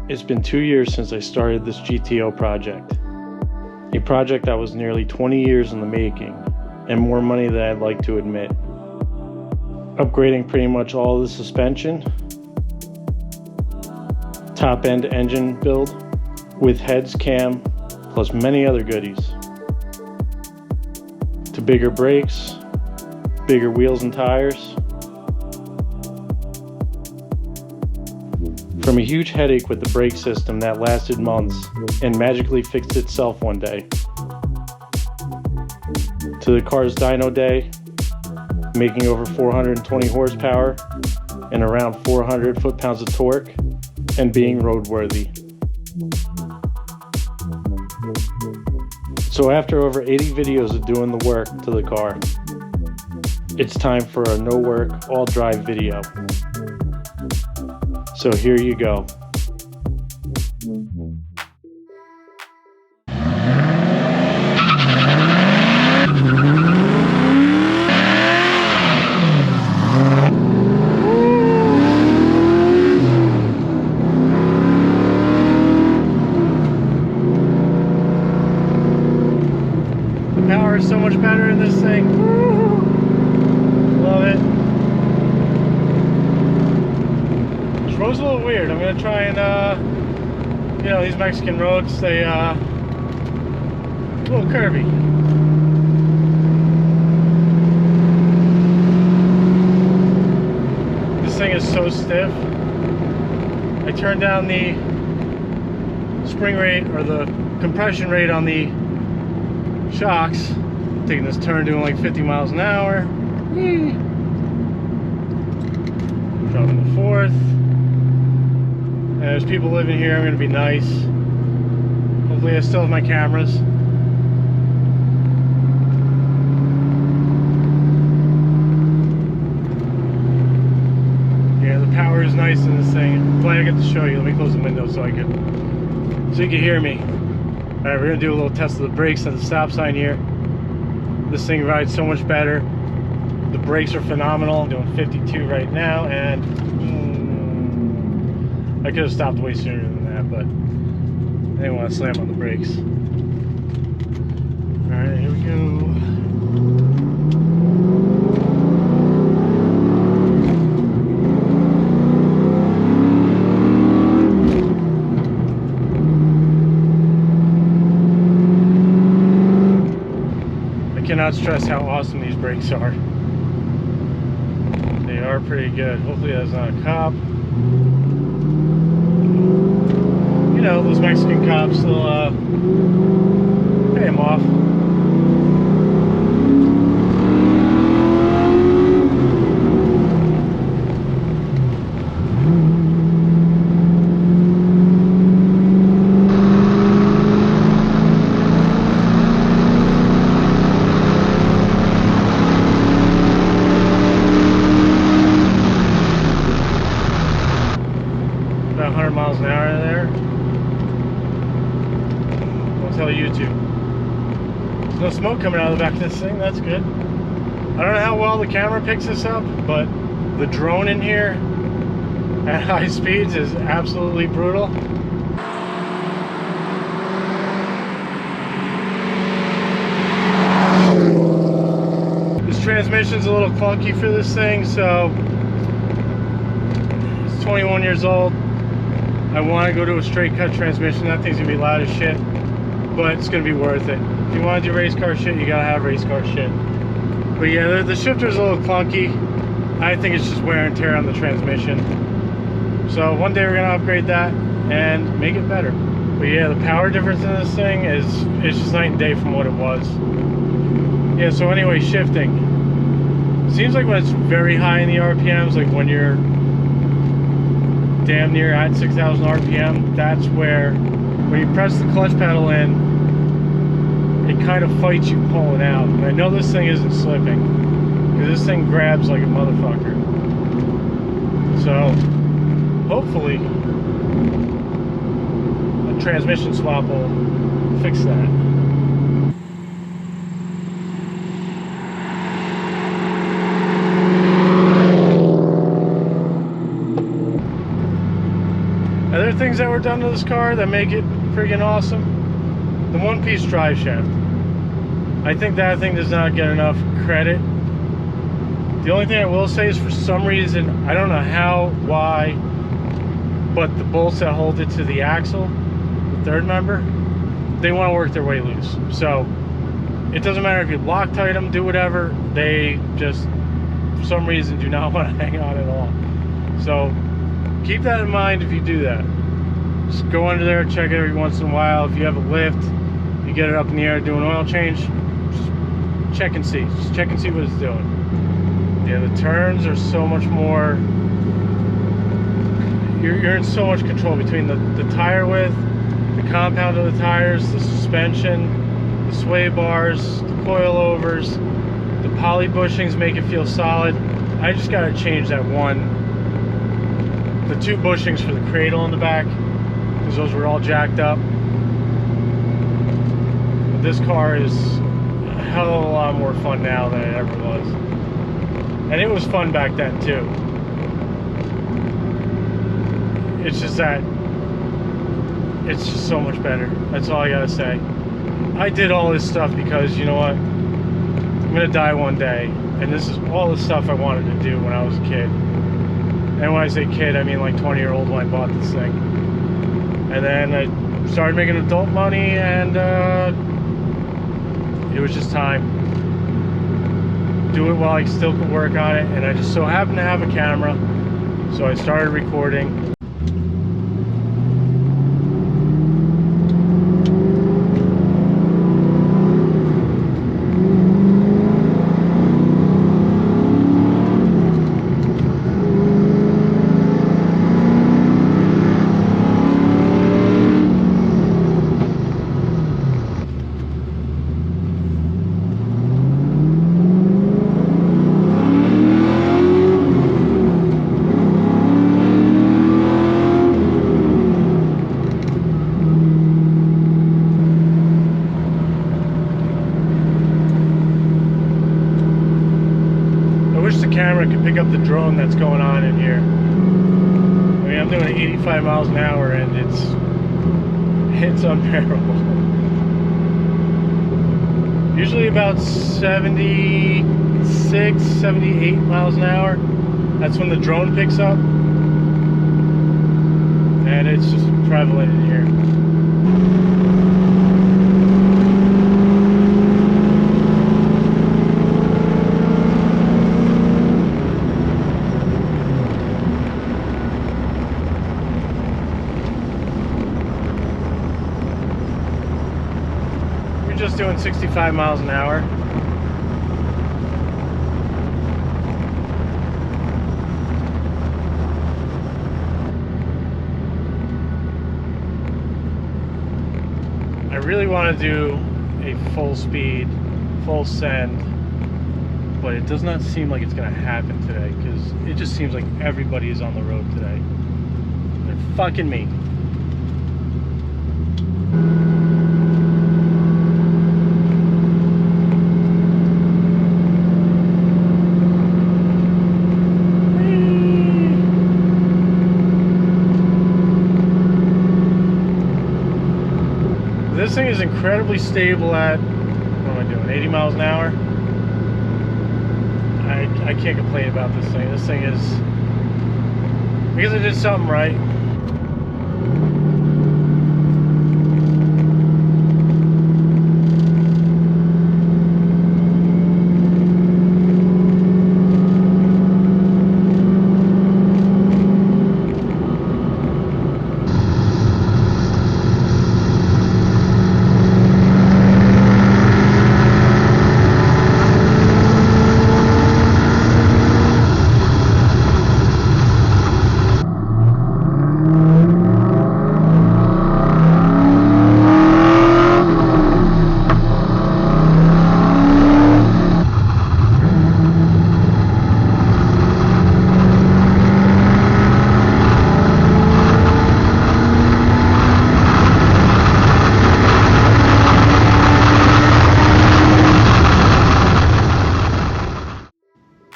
It's been 2 years since I started this GTO project. A project that was nearly 20 years in the making, and more money than I'd like to admit. Upgrading pretty much all the suspension, top-end engine build, with heads, cam, plus many other goodies. To bigger brakes, bigger wheels and tires. From a huge headache with the brake system that lasted months and magically fixed itself one day, to the car's dyno day, making over 420 horsepower and around 400 foot-pounds of torque, and being roadworthy. So after over 80 videos of doing the work to the car, it's time for a no work, all drive video. So here you go. The power is so much better in this thing. Love it. Road's a little weird. I'm gonna try and you know, these Mexican roads, they a little curvy. This thing is so stiff. I turned down the spring rate or the compression rate on the shocks, taking this turn doing like 50 miles an hour. Dropping the fourth. And there's people living here. I'm going to be nice. Hopefully I still have my cameras. Yeah, the power is nice in this thing. I'm glad I get to show you. Let me close the window so you can hear me. Alright, we're going to do a little test of the brakes at the stop sign here. This thing rides so much better. The brakes are phenomenal. I'm doing 52 right now, and I could have stopped way sooner than that, but I didn't want to slam on the brakes. Alright, here we go. I cannot stress how awesome these brakes are. They are pretty good. Hopefully that's not a cop. You know, those Mexican cops will pay him off. About 100 miles an hour there. Tell YouTube. There's no smoke coming out of the back of this thing. That's good. I don't know how well the camera picks this up, but the drone in here at high speeds is absolutely brutal. This transmission's a little clunky for this thing, so it's 21 years old. I want to go to a straight cut transmission. That thing's gonna be loud as shit, but it's gonna be worth it. If you want to do race car shit, you gotta have race car shit. But yeah, the shifter's a little clunky. I think it's just wear and tear on the transmission. So one day we're gonna upgrade that and make it better. But yeah, the power difference in this thing it's just night and day from what it was. Yeah, so anyway, shifting. Seems like when it's very high in the RPMs, like when you're damn near at 6,000 RPM, that's where when you press the clutch pedal in, it kind of fights you pulling out. And I know this thing isn't slipping, because this thing grabs like a motherfucker. So, hopefully, a transmission swap will fix that. Other things that were done to this car that make it friggin' awesome. The one-piece drive shaft. I think that thing does not get enough credit. The only thing I will say is, for some reason, I don't know how, why, but the bolts that hold it to the axle, the third member, they want to work their way loose. So it doesn't matter if you Loctite them, do whatever, they just, for some reason, do not want to hang on at all. So keep that in mind if you do that. Just go under there, check it every once in a while. If you have a lift, you get it up in the air, do an oil change, just check and see. Just check and see what it's doing. Yeah, the turns are so much more, you're in so much control between the tire width, the compound of the tires, the suspension, the sway bars, the coilovers, the poly bushings make it feel solid. I just got to change that the two bushings for the cradle in the back, because those were all jacked up. But this car is a hell of a lot more fun now than it ever was. And it was fun back then too. It's just that it's just so much better. That's all I gotta say. I did all this stuff because, you know what, I'm gonna die one day, and this is all the stuff I wanted to do when I was a kid. And when I say kid, I mean like 20-year-old when I bought this thing. And then I started making adult money, and it was just time. Do it while I still could work on it, and I just so happened to have a camera, so I started recording. Camera can pick up the drone that's going on in here. I mean, I'm doing 85 miles an hour, and it's unbearable. Usually about 76, 78 miles an hour. That's when the drone picks up, and it's just prevalent in here. Just doing 65 miles an hour. I really want to do a full speed, full send, but it does not seem like it's going to happen today, because it just seems like everybody is on the road today. They're fucking me. This thing is incredibly stable at, what am I doing, 80 miles an hour? I can't complain about this thing. This thing is, because I did something right.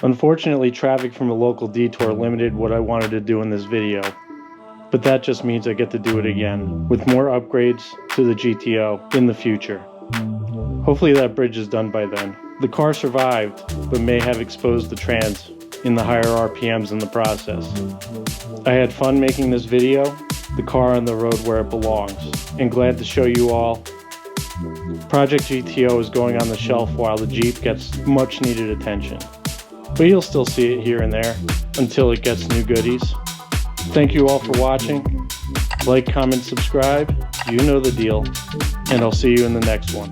Unfortunately, traffic from a local detour limited what I wanted to do in this video. But that just means I get to do it again, with more upgrades to the GTO in the future. Hopefully that bridge is done by then. The car survived, but may have exposed the trans in the higher RPMs in the process. I had fun making this video, the car on the road where it belongs, and glad to show you all. Project GTO is going on the shelf while the Jeep gets much needed attention. But you'll still see it here and there until it gets new goodies. Thank you all for watching. Like, comment, subscribe. You know the deal. And I'll see you in the next one.